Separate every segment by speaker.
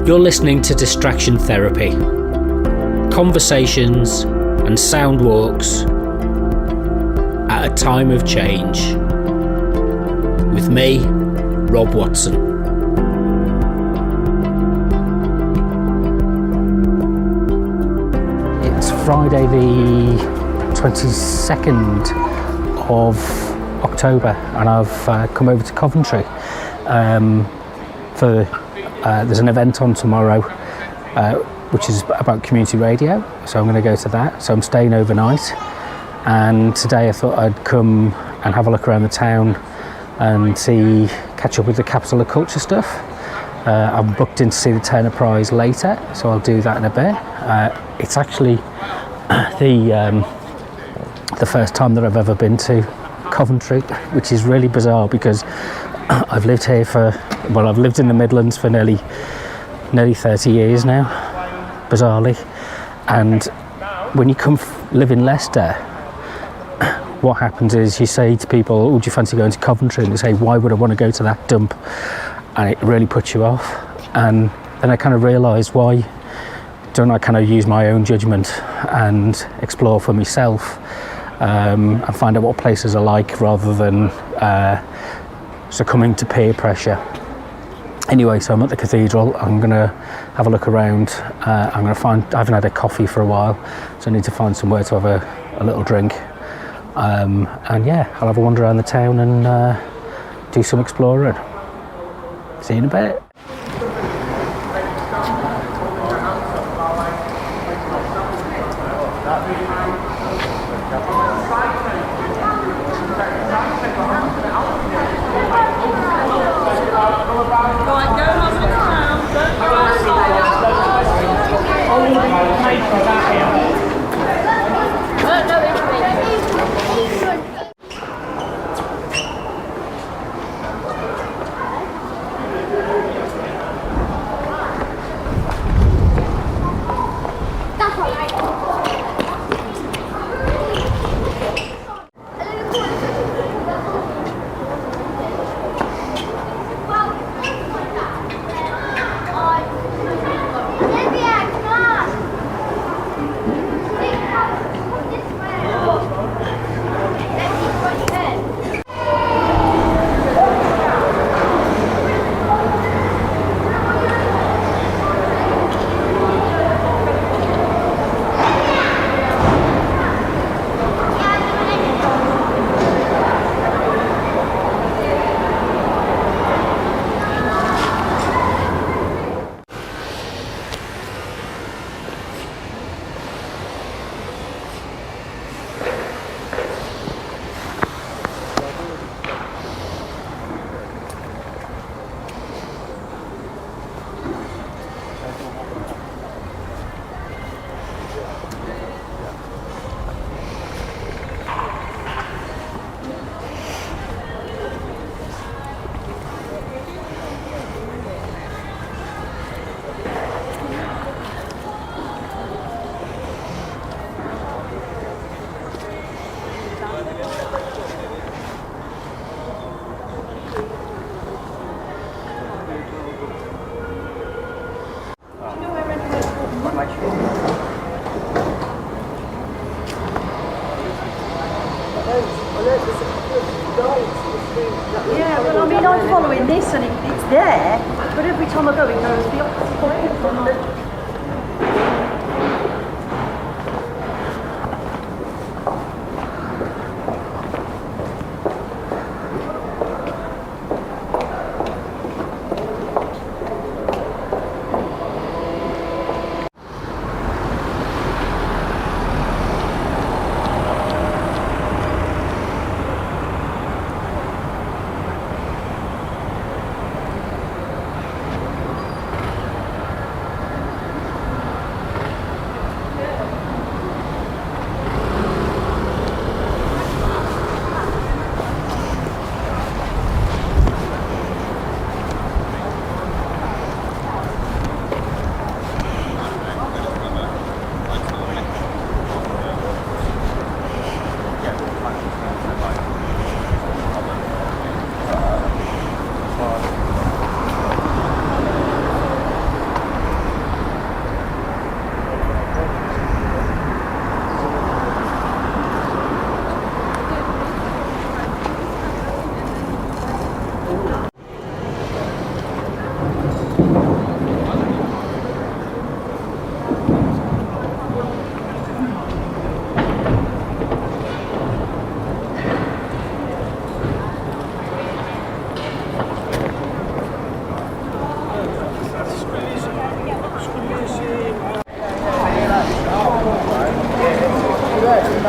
Speaker 1: You're listening to Distraction Therapy. Conversations and sound walks at a time of change. With me, Rob Watson. It's Friday the 22nd of October and I've come over to Coventry there's an event on tomorrow which is about community radio, so I'm going to go to that. So I'm staying overnight, and today I thought I'd come and have a look around the town and catch up with the Capital of Culture stuff. I'm booked in to see the Turner Prize later, so I'll do that in a bit. It's actually the first time that I've ever been to Coventry, which is really bizarre because I've lived here I've lived in the Midlands for nearly 30 years now, bizarrely. And when you come live in Leicester, what happens is you say to people, "Oh, do you fancy going to Coventry?" And they say, "Why would I want to go to that dump?" And it really puts you off. And then I kind of realised, why don't I kind of use my own judgment and explore for myself and find out what places are like, rather than succumbing to peer pressure. Anyway, so I'm at the cathedral. I'm going to have a look around. I haven't had a coffee for a while, so I need to find somewhere to have a little drink. And yeah, I'll have a wander around the town and do some exploring. See you in a bit.
Speaker 2: Yeah, well, I mean, I'm following this and it's there, but every time I go, it goes the opposite.
Speaker 3: Welcome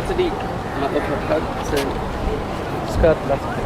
Speaker 3: to the uppercut to skirt left.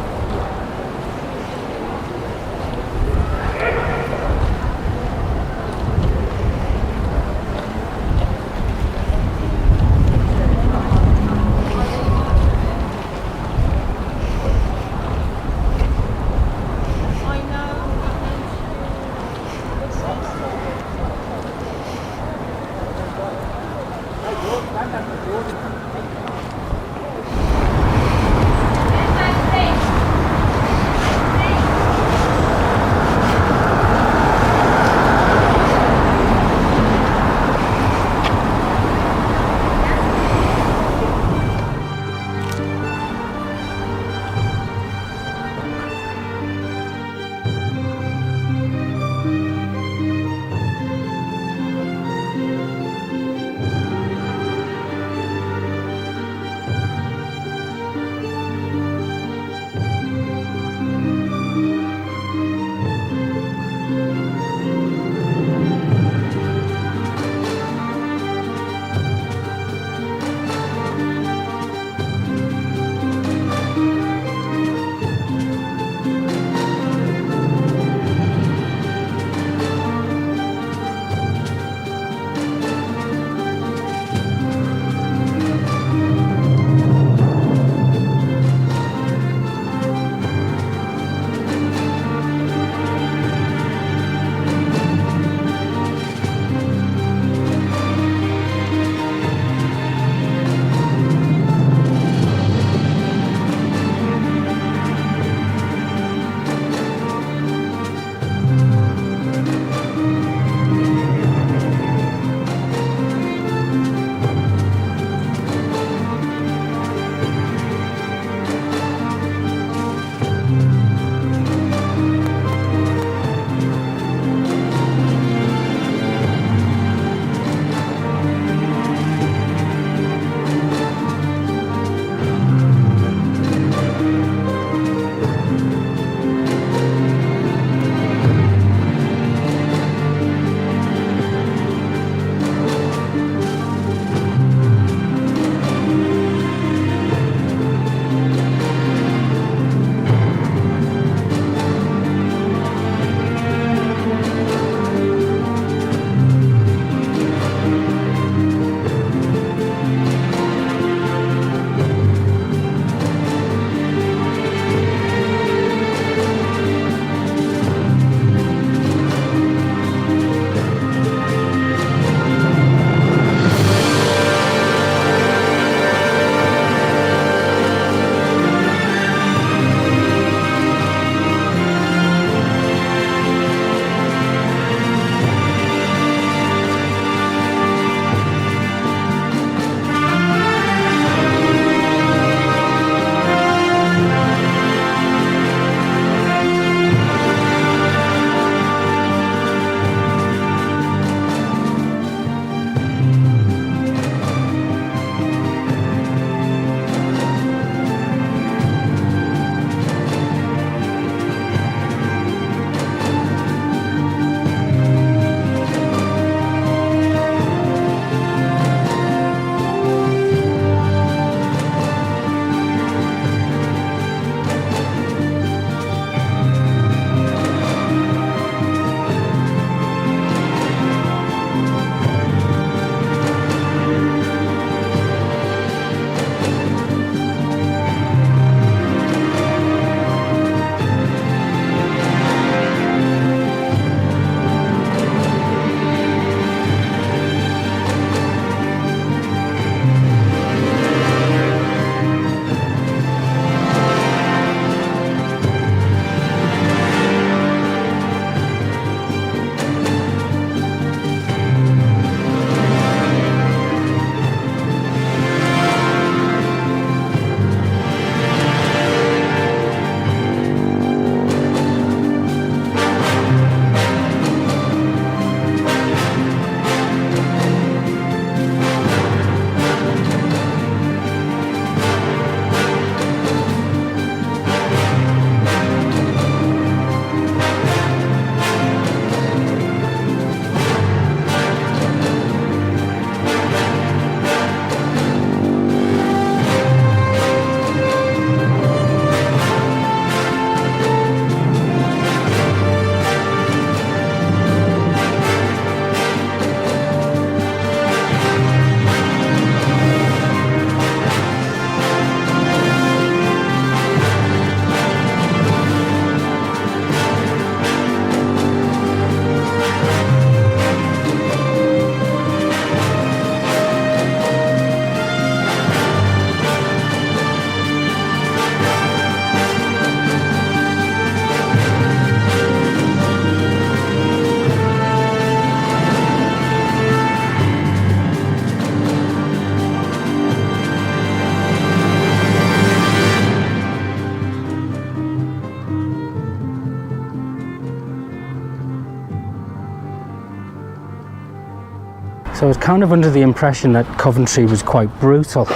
Speaker 1: So I was kind of under the impression that Coventry was quite brutal,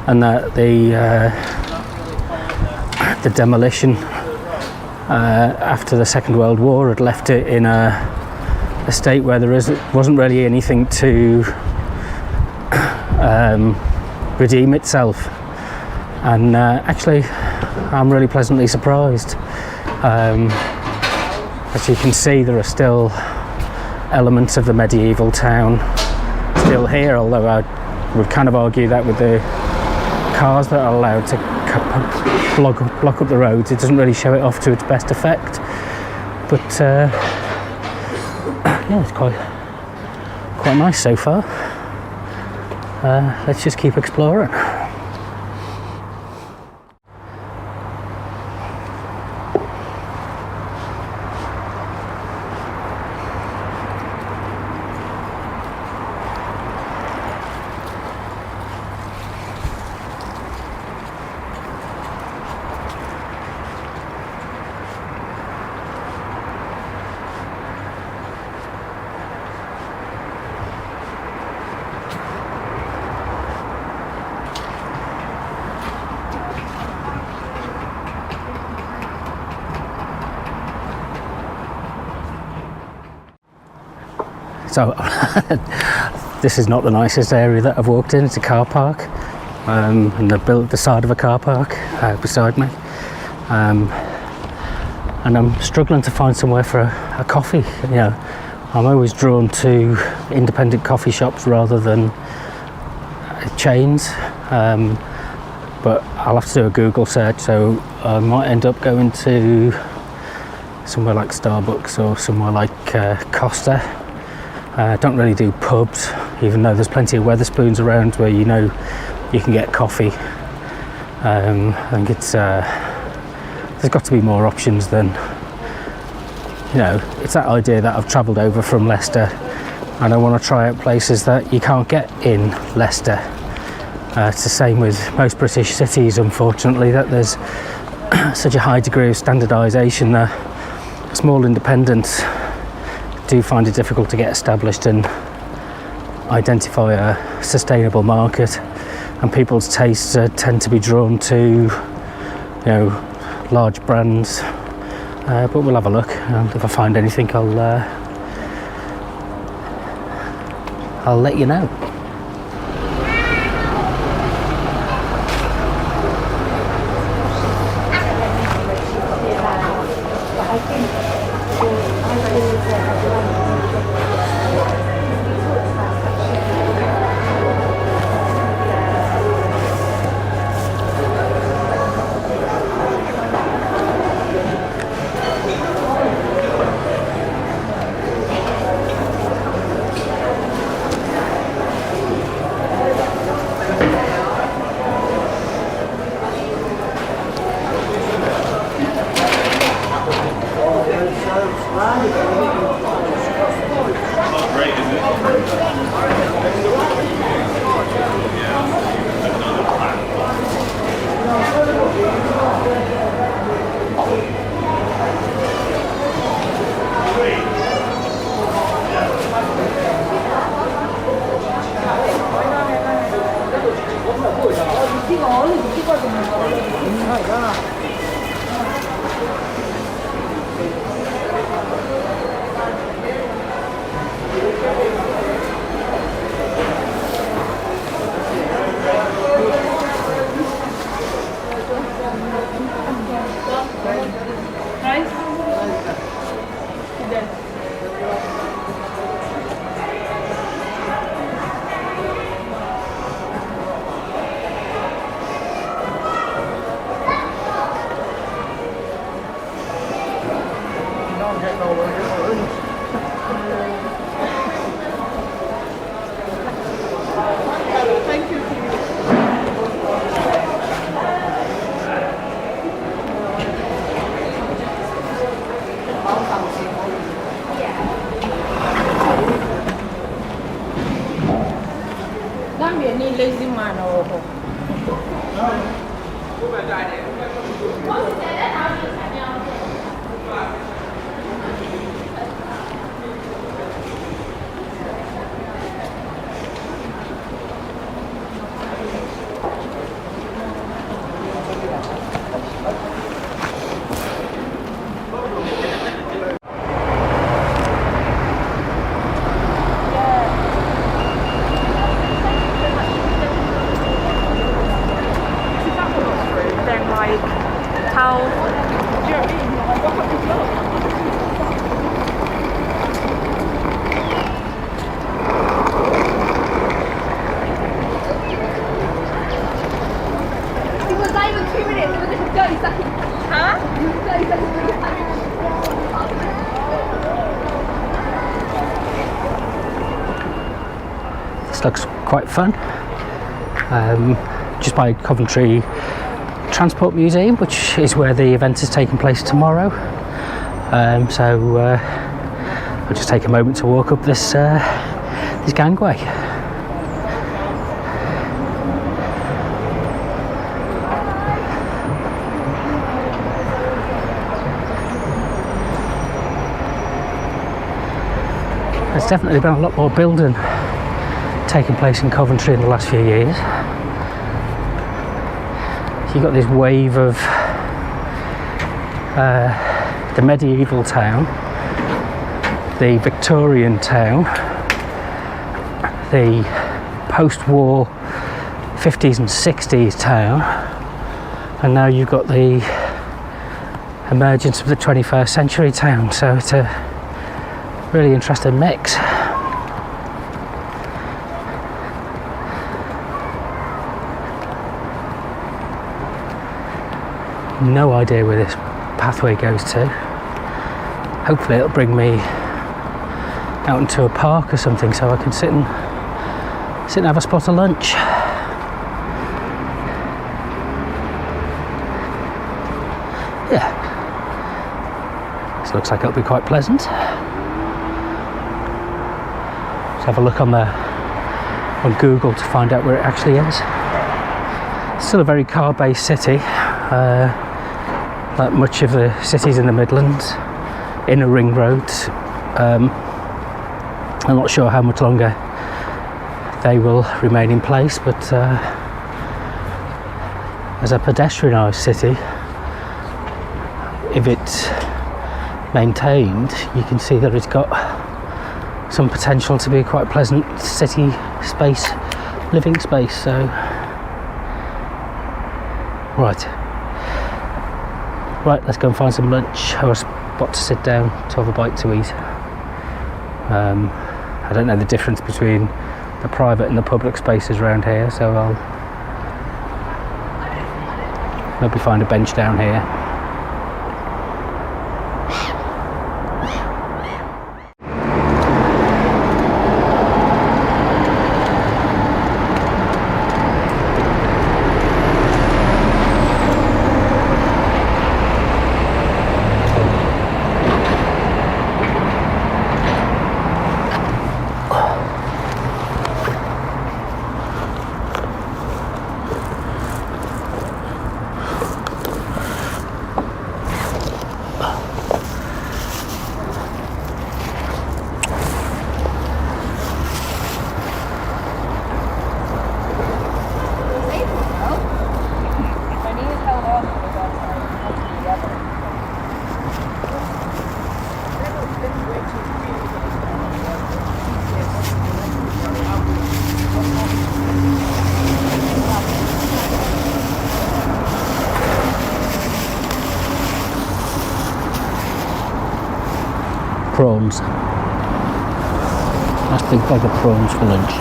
Speaker 1: and that the demolition after the Second World War had left it in a state where wasn't really anything to redeem itself. And actually, I'm really pleasantly surprised. As you can see, there are still elements of the medieval town still here, although I would kind of argue that with the cars that are allowed to block up the roads, it doesn't really show it off to its best effect. But yeah, it's quite nice so far. Let's just keep exploring. So this is not the nicest area that I've walked in. It's a car park, and they've built the side of a car park beside me, and I'm struggling to find somewhere for a coffee. You know, I'm always drawn to independent coffee shops rather than chains, but I'll have to do a Google search, so I might end up going to somewhere like Starbucks or somewhere like Costa. Don't really do pubs, even though there's plenty of Wetherspoons around where you know you can get coffee. I think it's there's got to be more options than, you know, it's that idea that I've travelled over from Leicester and I want to try out places that you can't get in Leicester. It's the same with most British cities, unfortunately, that there's such a high degree of standardisation that small independents do find it difficult to get established and identify a sustainable market, and people's tastes tend to be drawn to, you know, large brands. But we'll have a look, and if I find anything, I'll let you know.
Speaker 2: how.
Speaker 4: It was not even 2 minutes, it was like 30 seconds. Huh? It was 30 seconds.
Speaker 1: This looks quite fun. Just by Coventry Transport Museum, which is where the event is taking place tomorrow. So I'll just take a moment to walk up this gangway. There's definitely been a lot more building taking place in Coventry in the last few years. You've got this wave of the medieval town, the Victorian town, the post-war 50s and 60s town, and now you've got the emergence of the 21st century town. So it's a really interesting mix. No idea where this pathway goes to. Hopefully it'll bring me out into a park or something so I can sit and have a spot of lunch. Yeah, this looks like it'll be quite pleasant. Let's have a look on Google to find out where it actually is. It's still a very car-based city. Like much of the cities in the Midlands, inner ring roads. I'm not sure how much longer they will remain in place, but as a pedestrianised city, if it's maintained, you can see that it's got some potential to be a quite pleasant city space, living space. So, right, let's go and find some lunch, have a spot to sit down, to have a bite to eat. I don't know the difference between the private and the public spaces around here, so I'll maybe find a bench down here. Prawns. Nice big bag of prawns for lunch.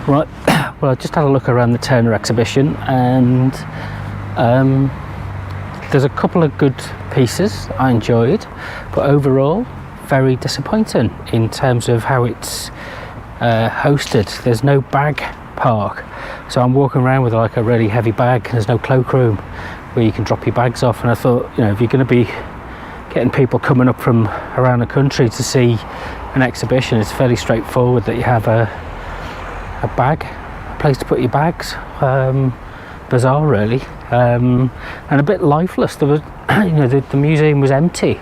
Speaker 1: Right, well, I just had a look around the Turner exhibition, and there's a couple of good pieces I enjoyed, but overall very disappointing in terms of how it's hosted. There's no bag park, so I'm walking around with like a really heavy bag. There's no cloakroom where you can drop your bags off, and I thought, you know, if you're going to be getting people coming up from around the country to see an exhibition, it's fairly straightforward that you have a bag, a place to put your bags. Bizarre really, and a bit lifeless. There was, you know, the museum was empty.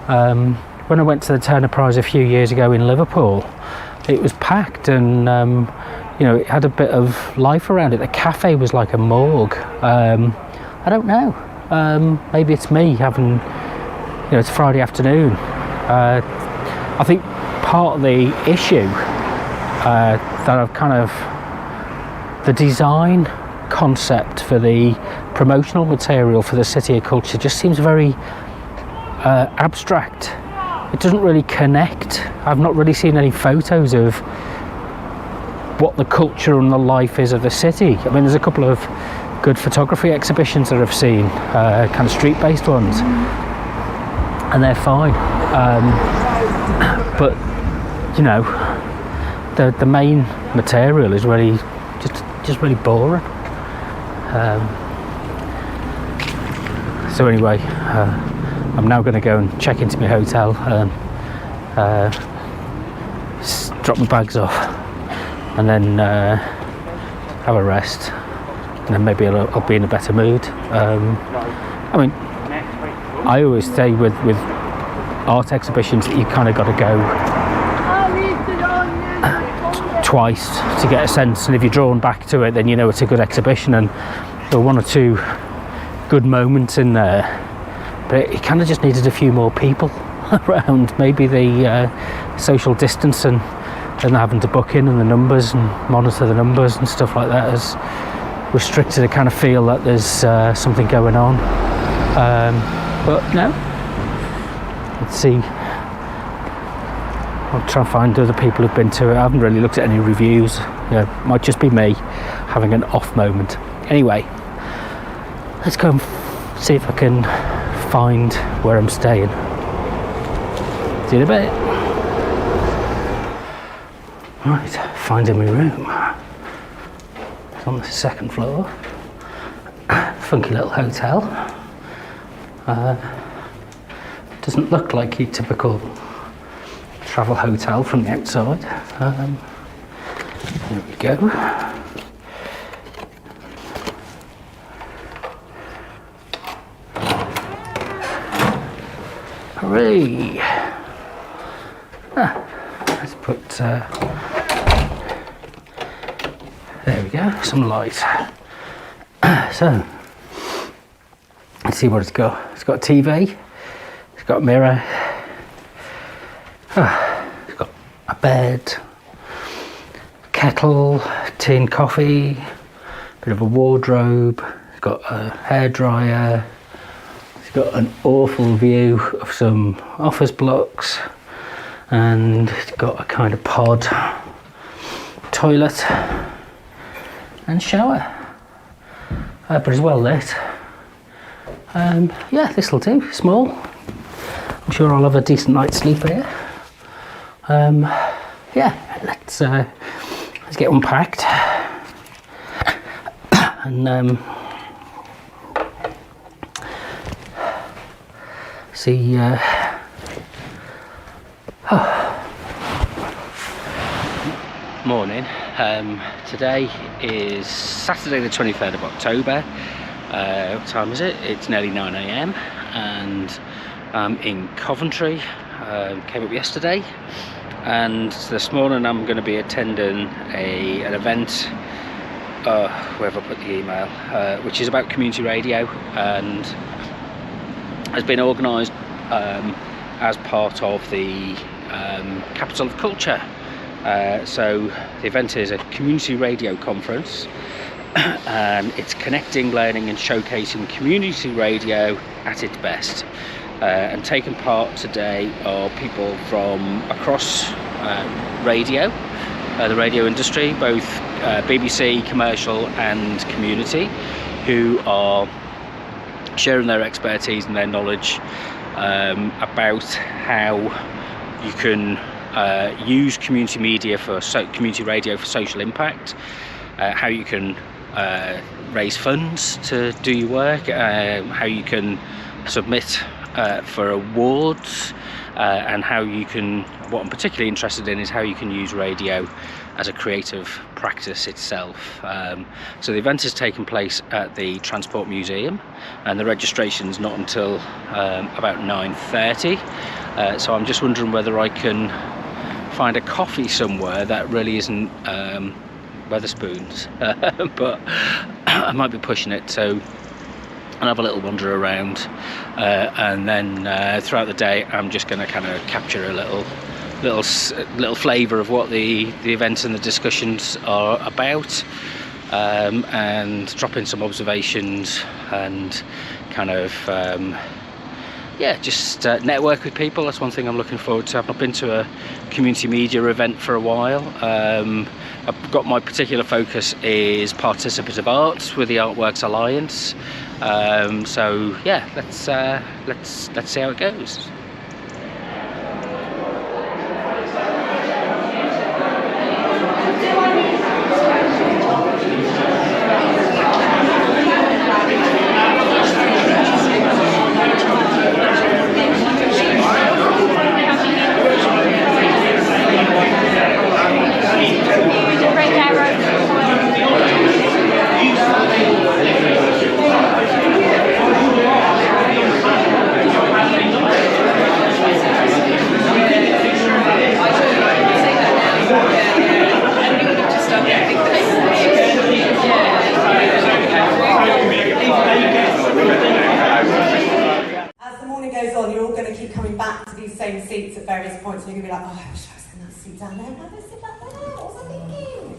Speaker 1: When I went to the Turner Prize a few years ago in Liverpool, it was packed, and you know, it had a bit of life around it. The cafe was like a morgue. I don't know, maybe it's me having, you know, it's Friday afternoon. I think part of the issue that I've kind of, the design concept for the promotional material for the City of Culture just seems very abstract. It doesn't really connect. I've not really seen any photos of what the culture and the life is of the city. I mean, there's a couple of good photography exhibitions that I've seen, kind of street-based ones, and they're fine. But you know, the main material is really just really boring. So anyway, I'm now going to go and check into my hotel and drop my bags off, and then have a rest, and then maybe I'll be in a better mood. I mean, I always say with art exhibitions that you kind of got to go twice to get a sense, and if you're drawn back to it, then you know it's a good exhibition. And there were one or two good moments in there, but it kind of just needed a few more people around. Maybe the social distance and having to book in, and the numbers and monitor the numbers and stuff like that has restricted a kind of feel that there's something going on. But no, let's see. I'll try and find other people who've been to it. I haven't really looked at any reviews. You know, might just be me having an off moment. Anyway, let's go and see if I can find where I'm staying. See you in a bit. Right, finding my room. It's on the second floor. Funky little hotel. Doesn't look like your typical travel hotel from the outside. There we go. Hooray! Let's put, there we go, some light. So, let's see what it's got. It's got a TV, it's got a mirror, it's got a bed, a kettle, tin coffee, bit of a wardrobe, it's got a hairdryer, it's got an awful view of some office blocks, and it's got a kind of pod toilet and shower, but it's well lit. Yeah, this'll do. Small. I'm sure I'll have a decent night's sleep here. Yeah, let's get unpacked and see. Morning. Today is Saturday the 23rd of October. What time is it? It's nearly 9 AM and I'm in Coventry. Came up yesterday and this morning I'm going to be attending an event, where have I put the email, which is about community radio and has been organised as part of the Capital of Culture. So the event is a community radio conference and it's connecting, learning and showcasing community radio at its best. And taking part today are people from across radio, the radio industry, both BBC, commercial and community, who are sharing their expertise and their knowledge about how you can use community media for community radio for social impact, how you can raise funds to do your work, how you can submit for awards, and how you can, what I'm particularly interested in is how you can use radio as a creative practice itself. So the event is taking place at the Transport Museum and the registration's not until about 9:30, so I'm just wondering whether I can find a coffee somewhere that really isn't Wetherspoons, but I might be pushing it, so I'll have a little wander around, and then throughout the day I'm just going to kind of capture a little flavour of what the events and the discussions are about, and drop in some observations and kind of just network with people. That's one thing I'm looking forward to. I've not been to a community media event for a while. I've got, my particular focus is participative arts with the Artworks Alliance. So yeah, let's see how it goes.
Speaker 5: Same seats at various points, and you're going to be like, oh, I wish I was in that seat down there. Why did I sit back there? What was I thinking?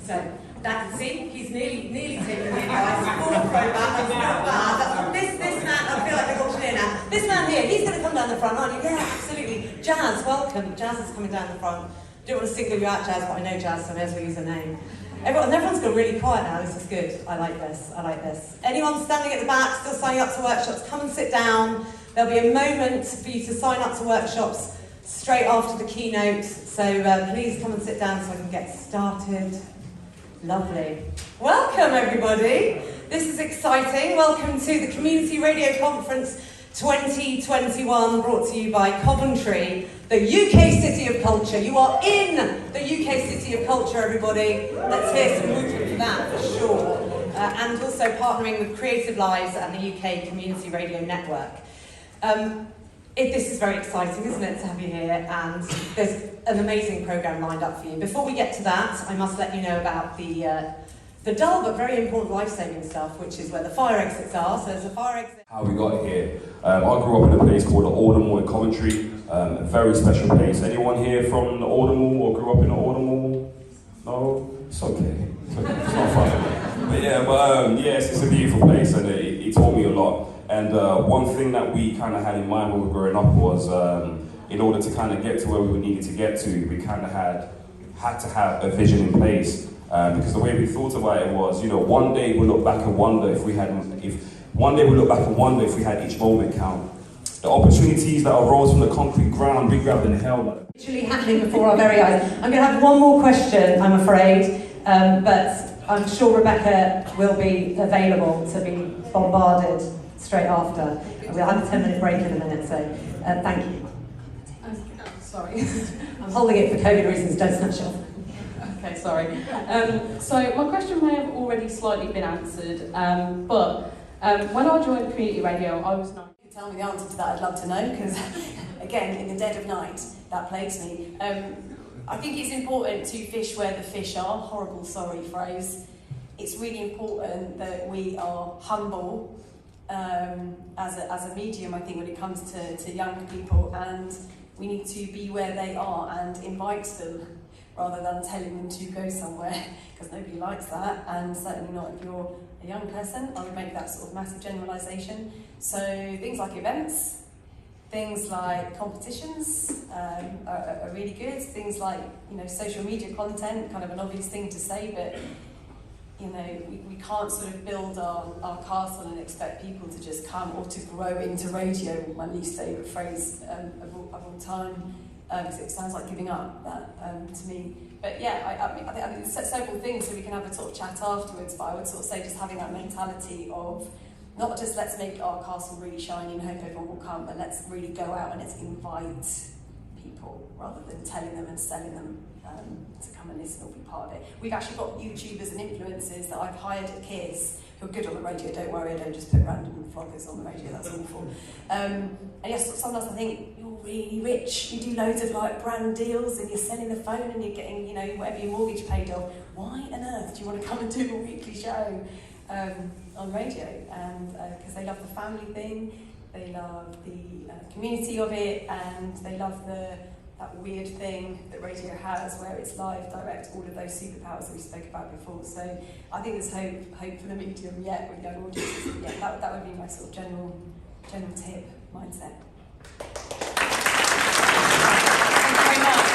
Speaker 5: So, that can see, he's nearly taking the advice. Full throwback, that's not bad. This man, I feel like I've got clear now. This man here, he's going to come down the front, aren't you? Yeah, absolutely. Jazz, welcome. Jazz is coming down the front. I don't want to single you out, Jazz, but I know Jazz, so I may as well use her name. Everyone's gone really quiet now. This is good. I like this. Anyone standing at the back, still signing up to workshops, come and sit down. There'll be a moment for you to sign up to workshops. straight after the keynote, so please come and sit down so I can get started. Lovely. Welcome, everybody. This is exciting. Welcome to the Community Radio Conference 2021, brought to you by Coventry, the UK City of Culture. You are in the UK City of Culture, everybody. Let's hear some movement for that, for sure. And also partnering with Creative Lives and the UK Community Radio Network. This is very exciting, isn't it, to have you here, and there's an amazing programme lined up for you. Before we get to that, I must let you know about the dull but very important life-saving stuff, which is where the fire exits are. So there's a fire exit.
Speaker 6: How we got here. I grew up in a place called the Aldermore in Coventry, a very special place. Anyone here from the Aldermore or grew up in the Aldermore? No? It's okay. It's not fun. But yes, it's a beautiful place, and it taught me a lot. And one thing that we kind of had in mind when we were growing up was, in order to kind of get to where we needed to get to, we kind of had to have a vision in place. Because the way we thought about it was, one day we'll look back and wonder if we had each moment count. The opportunities that arose from the concrete ground, bigger than hell.
Speaker 5: Literally happening before our very eyes. I'm going to have one more question, I'm afraid, but I'm sure Rebecca will be available to be bombarded straight after. We'll have a 10-minute break in a minute, so thank you.
Speaker 7: Sorry.
Speaker 5: I'm holding it for COVID reasons, don't snatch it off.
Speaker 7: Okay, sorry. So my question may have already slightly been answered, but when I joined community radio, I was 9.
Speaker 8: If you tell me the answer to that, I'd love to know, because again, in the dead of night, that plagues me. I think it's important to fish where the fish are. Horrible, sorry phrase. It's really important that we are humble as a medium, I think, when it comes to young people, and we need to be where they are and invite them, rather than telling them to go somewhere, because nobody likes that, and certainly not if you're a young person. I would make that sort of massive generalisation. So things like events, things like competitions are really good. Things like, social media content, kind of an obvious thing to say, but we can't sort of build our castle and expect people to just come, or to grow into radio, my least favourite phrase of all time. Because it sounds like giving up, that to me. But yeah, I think there's several things, so we can have a sort of chat afterwards, but I would sort of say just having that mentality of not just let's make our castle really shiny and hope everyone will come, but let's really go out and let's invite people, rather than telling them and selling them to come and listen or be part of it. We've actually got YouTubers and influencers that I've hired at Kiss who are good on the radio. Don't worry, I don't just put random vloggers on the radio, that's awful. And yes, sometimes I think you're really rich, you do loads of like brand deals and you're selling the phone and you're getting, whatever your mortgage paid off. Why on earth do you want to come and do a weekly show on radio? And because they love the family thing, they love the community of it, and they love that weird thing that radio has, where it's live, direct, all of those superpowers that we spoke about before. So I think there's hope for the medium yet with young audiences. Yeah, that would be my sort of general tip, mindset. Thank you very much.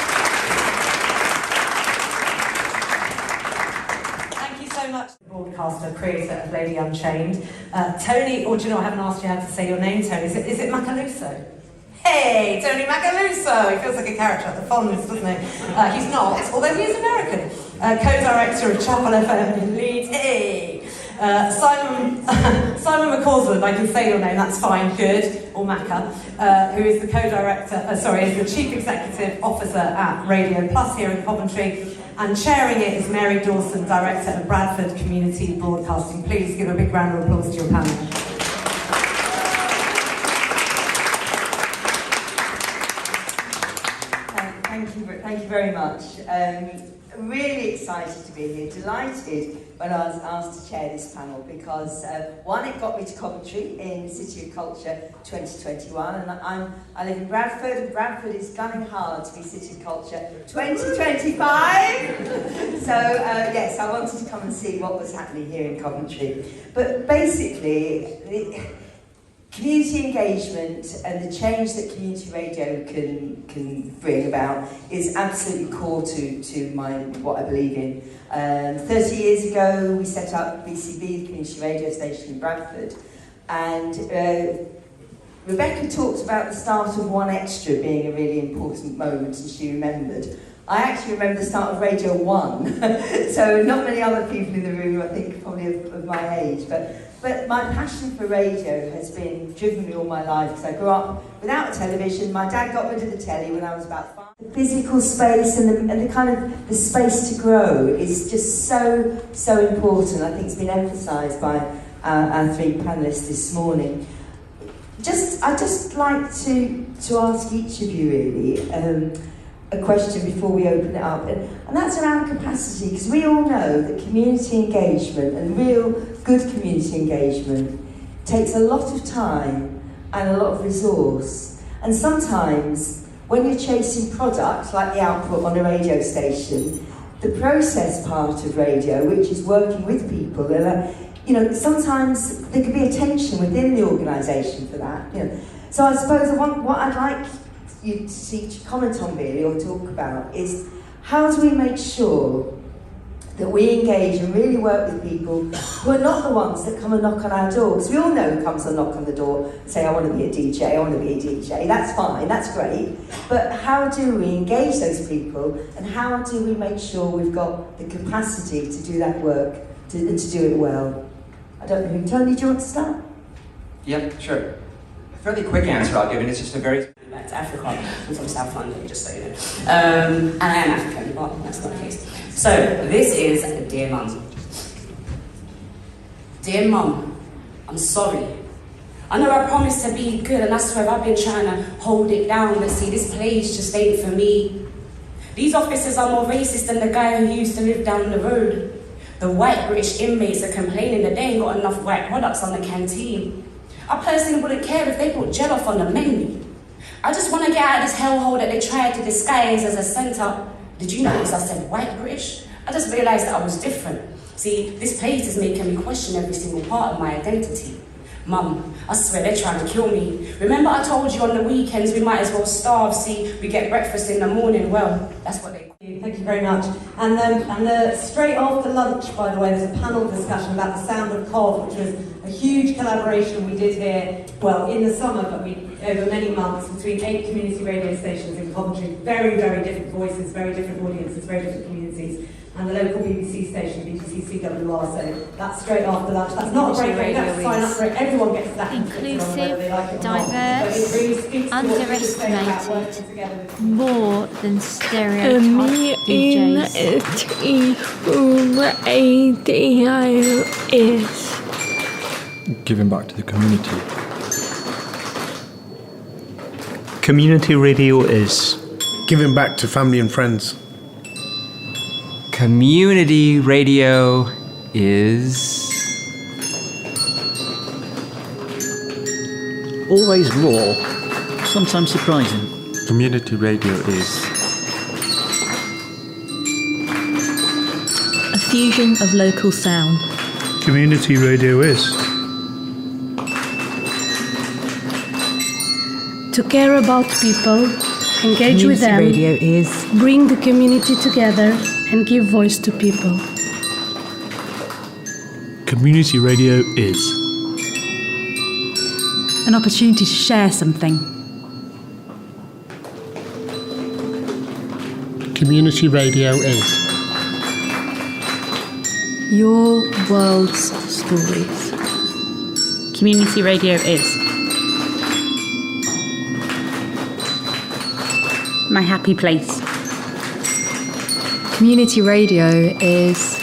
Speaker 5: Thank you so much. Broadcaster, creator of Lady Unchained. Tony, or do you know, I haven't asked you how to say your name, Tony. Is it Macaluso? Hey, Tony Macaluso! He feels like a character at the Fonz, doesn't he? He's not, although he is American. Co-director of Chapel FM in Leeds. Hey! Simon McCausland, I can say your name, that's fine, good, or Macca, who is the is the Chief Executive Officer at Radio Plus here in Coventry, and chairing it is Mary Dawson, Director of Bradford Community Broadcasting. Please give a big round of applause to your panel.
Speaker 9: Thank you very much. Really excited to be here, delighted when I was asked to chair this panel, because one, it got me to Coventry in City of Culture 2021, and I live in Bradford, and Bradford is gunning hard to be City of Culture 2025. So yes, I wanted to come and see what was happening here in Coventry. But basically, community engagement and the change that community radio can bring about is absolutely core to what I believe in. 30 years ago, we set up BCB, the community radio station in Bradford, and Rebecca talked about the start of One Extra being a really important moment, and she remembered. I actually remember the start of Radio 1, so not many other people in the room, I think, probably of my age, but my passion for radio has been driven me all my life, because I grew up without a television. My dad got rid of the telly when I was about 5. The physical space and the kind of the space to grow is just so important. I think it's been emphasised by our 3 panellists this morning. I'd just like to ask each of you really a question before we open it up, and that's around capacity, because we all know that community engagement and real good community engagement takes a lot of time and a lot of resource, and sometimes when you're chasing product like the output on a radio station, the process part of radio, which is working with people, sometimes there could be a tension within the organisation for that. So I suppose what I'd like you to comment on really, or talk about, is how do we make sure that we engage and really work with people who are not the ones that come and knock on our door? Because we all know who comes and knock on the door and say, I want to be a DJ, I want to be a DJ. That's fine, that's great. But how do we engage those people, and how do we make sure we've got the capacity to do that work, and to do it well? I don't know who. Tony, do you want to start?
Speaker 10: Yep, sure. A fairly quick answer I'll give, and it's just a very... Back to Africa. I'm from South London, just so you know. And I am African, but that's not the case. So, this is Dear Mum. Dear Mum, I'm sorry. I know I promised to be good, and I swear I've been trying to hold it down, but see, this place just ain't for me. These officers are more racist than the guy who used to live down the road. The white British inmates are complaining that they ain't got enough white products on the canteen. I personally wouldn't care if they put jollof on the menu. I just want to get out of this hellhole that they tried to disguise as a centre. Did you notice I said white British? I just realised that I was different. See, this place is making me question every single part of my identity. Mum, I swear they're trying to kill me. Remember I told you on the weekends we might as well starve. See, we get breakfast in the morning. Well, that's what they...
Speaker 11: Thank you very much. And straight after lunch, by the way, there's a panel discussion about the sound of Cov, which was a huge collaboration we did here, well, in the summer, but over many months, between 8 community radio stations in Coventry. Very, very different voices, very different audiences, very different communities. And the local BBC station, BBC CWR, so that's straight after lunch. That's not a break, you have to sign up for it. Everyone gets that.
Speaker 12: Inclusive, diverse, underestimated, more than stereotyped
Speaker 13: radio is
Speaker 14: giving back to the community.
Speaker 15: Community radio is
Speaker 16: giving back to family and friends.
Speaker 17: Community radio is
Speaker 15: always raw, sometimes surprising.
Speaker 14: Community radio is
Speaker 18: a fusion of local sound.
Speaker 19: Community radio is
Speaker 20: to care about people, engage with them.
Speaker 18: Community radio is
Speaker 20: bring the community together and give voice to people.
Speaker 19: Community radio is
Speaker 18: an opportunity to share something.
Speaker 21: Community radio is
Speaker 18: your world's stories.
Speaker 22: Community radio is my happy place.
Speaker 18: Community radio is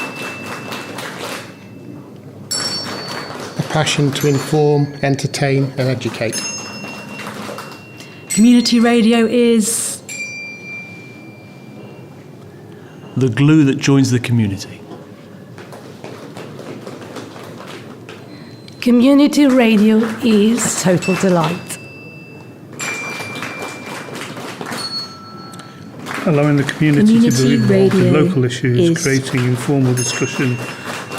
Speaker 21: a passion to inform, entertain and educate.
Speaker 18: Community radio is
Speaker 19: the glue that joins the community.
Speaker 20: Community radio is
Speaker 18: a total delight.
Speaker 19: Allowing the community to be involved in local issues, creating informal discussion,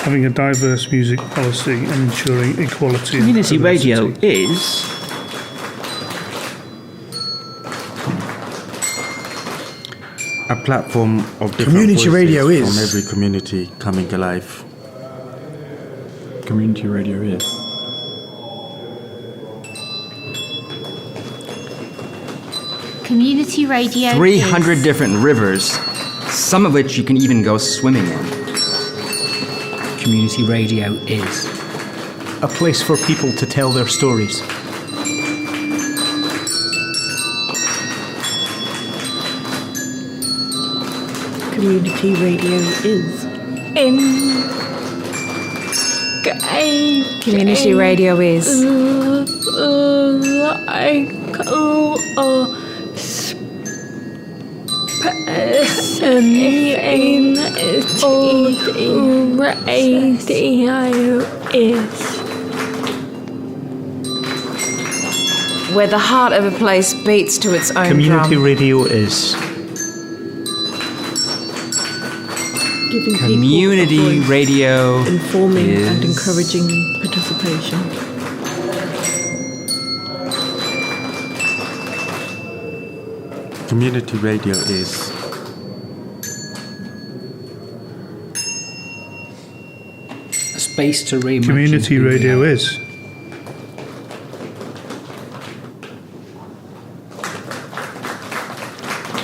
Speaker 19: having a diverse music policy and ensuring equality.
Speaker 15: Community radio is
Speaker 14: a platform of different
Speaker 16: community radio
Speaker 14: voices
Speaker 16: is
Speaker 14: from every community coming alive.
Speaker 23: Community radio is
Speaker 12: Community radio
Speaker 17: 300
Speaker 12: is...
Speaker 17: different rivers, some of which you can even go swimming in.
Speaker 15: Community radio is a place for people to tell their stories.
Speaker 18: Community radio is. Community radio is.
Speaker 3: Where the heart of a place beats to its own
Speaker 15: Community
Speaker 3: drum.
Speaker 15: radio is.
Speaker 18: Giving
Speaker 17: Community
Speaker 18: people a voice,
Speaker 17: radio
Speaker 18: informing
Speaker 17: is...
Speaker 18: and encouraging participation.
Speaker 14: Community radio is
Speaker 1: A space to reimagine.
Speaker 19: Community
Speaker 1: who we
Speaker 19: radio
Speaker 1: are.
Speaker 19: is.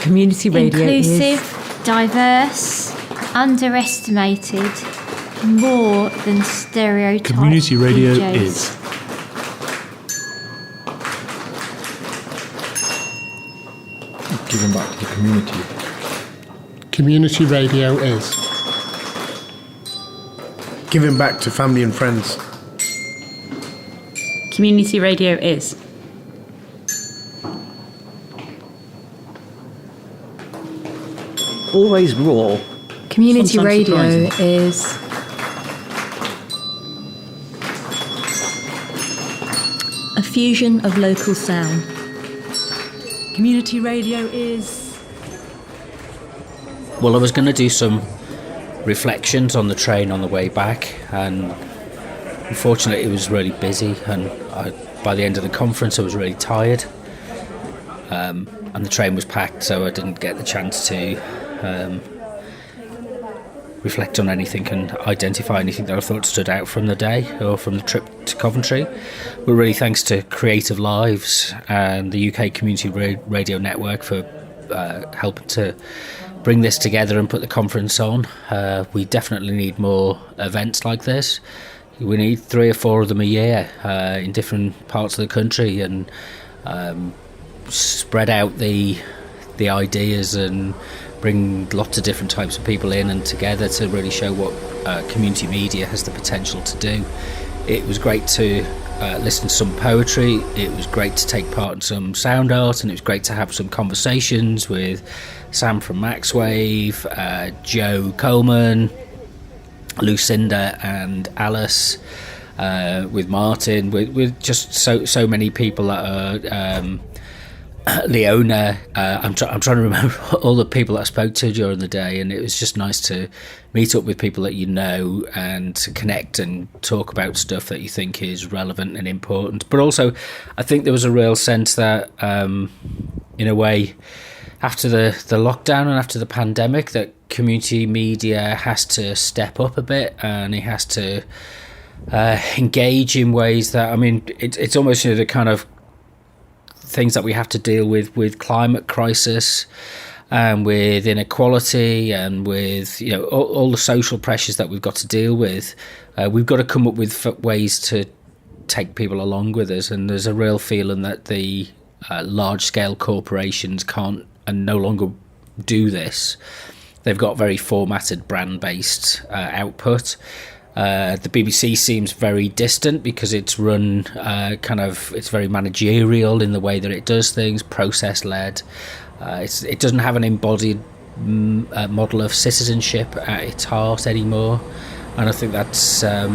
Speaker 3: Community radio
Speaker 12: Inclusive,
Speaker 3: is...
Speaker 12: diverse, underestimated, more than stereotyped.
Speaker 16: Community radio
Speaker 12: DJs.
Speaker 16: is.
Speaker 14: giving back to the community.
Speaker 21: Community radio is.
Speaker 16: Giving back to family and friends.
Speaker 22: Community radio is.
Speaker 15: Always raw.
Speaker 11: Community
Speaker 15: sometimes
Speaker 11: radio
Speaker 15: surprising.
Speaker 11: is
Speaker 18: A fusion of local sound. Community radio is.
Speaker 1: Well, I was going to do some reflections on the train on the way back, and unfortunately it was really busy, and by the end of the conference I was really tired, and the train was packed, so I didn't get the chance to reflect on anything and identify anything that I thought stood out from the day or from the trip to Coventry. But really thanks to Creative Lives and the UK Community Radio Network for helping to bring this together and put the conference on. We definitely need more events like this. We need 3 or 4 of them a year in different parts of the country, and spread out the ideas and bring lots of different types of people in and together to really show what community media has the potential to do. It was great to listen to some poetry, it was great to take part in some sound art, and it was great to have some conversations with Sam from Maxwave, Joe Coleman, Lucinda and Alice, with Martin, with just so many people that are Leona. I'm trying to remember all the people that I spoke to during the day, and it was just nice to meet up with people that you know and to connect and talk about stuff that you think is relevant and important. But also, I think there was a real sense that, in a way, after the lockdown and after the pandemic, that community media has to step up a bit, and it has to engage in ways that, I mean, it's almost, you know, the kind of things that we have to deal with climate crisis and with inequality and with, you know, all the social pressures that we've got to deal with. We've got to come up with ways to take people along with us, and there's a real feeling that the large-scale corporations can't and no longer do this. They've got very formatted brand-based output. The BBC seems very distant because it's run it's very managerial in the way that it does things, process-led. It doesn't have an embodied model of citizenship at its heart anymore, and I think that's a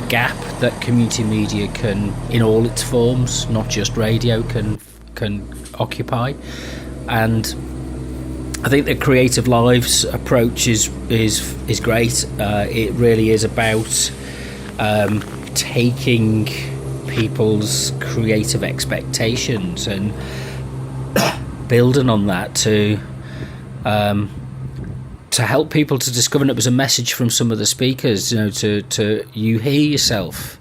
Speaker 1: gap that community media can, in all its forms, not just radio, can occupy. And I think the Creative Lives approach is great. It really is about taking people's creative expectations and building on that to help people to discover. And it was a message from some of the speakers, you know, to you hear yourself.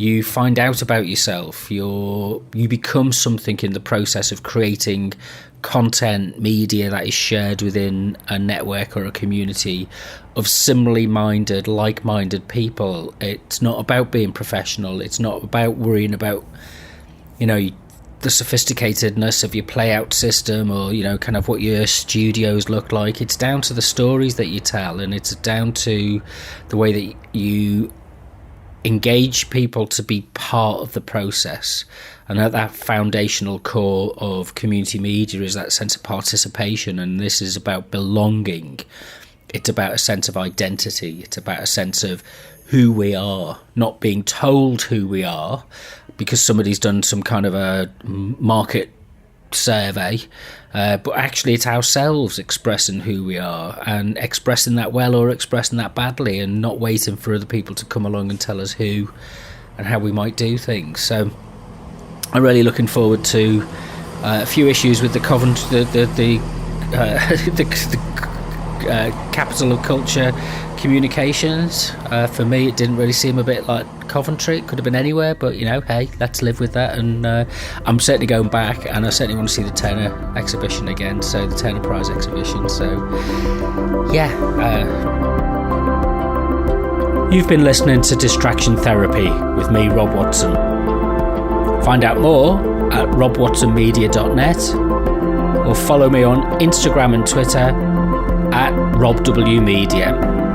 Speaker 1: You find out about yourself. You become something in the process of creating content, media that is shared within a network or a community of similarly minded, like-minded people. It's not about being professional. It's not about worrying about, the sophisticatedness of your playout system or, kind of what your studios look like. It's down to the stories that you tell, and it's down to the way that you engage people to be part of the process. And at that foundational core of community media is that sense of participation, and this is about belonging. It's about a sense of identity. It's about a sense of who we are, not being told who we are because somebody's done some kind of a market survey, but actually it's ourselves expressing who we are, and expressing that well or expressing that badly, and not waiting for other people to come along and tell us who and how we might do things. So I'm really looking forward to a few issues with the Coventry, the capital of culture communications. For me, it didn't really seem a bit like Coventry. It could have been anywhere, but hey, let's live with that. And I'm certainly going back, and I certainly want to see the Turner exhibition again, so the Turner Prize exhibition. So yeah, you've been listening to Distraction Therapy with me, Rob Watson. Find out more at robwatsonmedia.net, or follow me on Instagram and Twitter at RobWMedia.